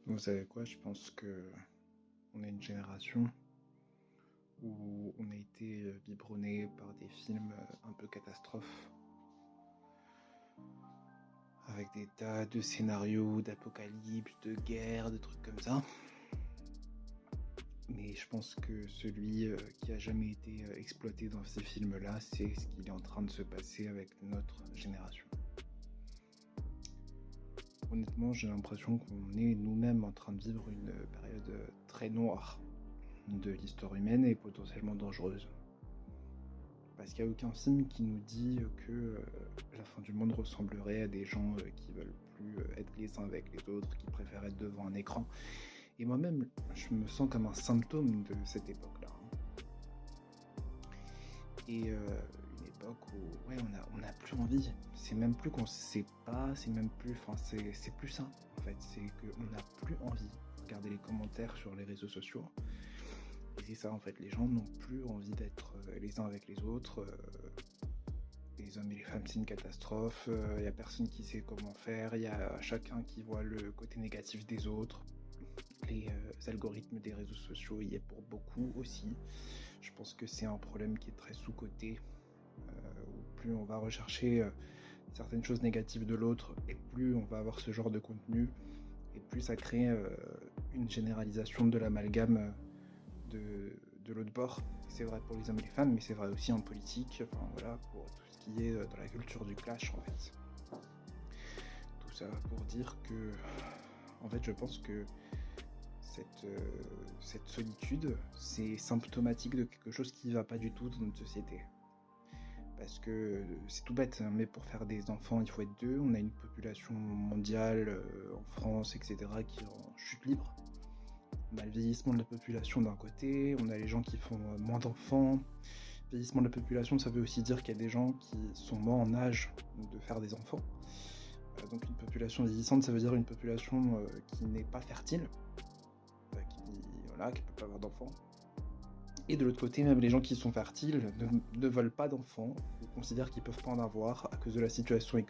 Vous savez quoi, je pense que on est une génération où on a été biberonné par des films un peu catastrophes, avec des tas de scénarios d'apocalypse, de guerre, de trucs comme ça. Mais je pense que celui qui a jamais été exploité dans ces films-là, c'est ce qui est en train de se passer avec notre génération. Honnêtement, j'ai l'impression qu'on est nous-mêmes en train de vivre une période très noire de l'histoire humaine et potentiellement dangereuse. Parce qu'il n'y a aucun film qui nous dit que la fin du monde ressemblerait à des gens qui veulent plus être les uns avec les autres, qui préfèrent être devant un écran. Et moi-même, je me sens comme un symptôme de cette époque-là. Et une époque où on a plus envie. C'est même plus qu'on sait pas, c'est même plus, enfin c'est plus ça en fait. C'est qu'on n'a plus envie. Regardez les commentaires sur les réseaux sociaux. Et c'est ça en fait, les gens n'ont plus envie d'être les uns avec les autres. Les hommes et les femmes, c'est une catastrophe. Il n'y a personne qui sait comment faire. Il y a chacun qui voit le côté négatif des autres. Les algorithmes des réseaux sociaux y est pour beaucoup aussi. Je pense que c'est un problème qui est très sous-coté. Plus on va rechercher certaines choses négatives de l'autre, et plus on va avoir ce genre de contenu, et plus ça crée une généralisation de l'amalgame de l'autre bord. C'est vrai pour les hommes et les femmes, mais c'est vrai aussi en politique, enfin voilà, pour tout ce qui est dans la culture du clash en fait. Tout ça pour dire que, en fait, je pense que cette solitude, c'est symptomatique de quelque chose qui ne va pas du tout dans notre société. Parce que c'est tout bête, mais pour faire des enfants, il faut être deux. On a une population mondiale en France, etc., qui est en chute libre. On a le vieillissement de la population d'un côté, on a les gens qui font moins d'enfants. Le vieillissement de la population, ça veut aussi dire qu'il y a des gens qui sont moins en âge de faire des enfants. Donc une population vieillissante, ça veut dire une population qui n'est pas fertile, qui ne peut pas avoir d'enfants. Et de l'autre côté, même les gens qui sont fertiles ne veulent pas d'enfants, ou considèrent qu'ils ne peuvent pas en avoir à cause de la situation économique.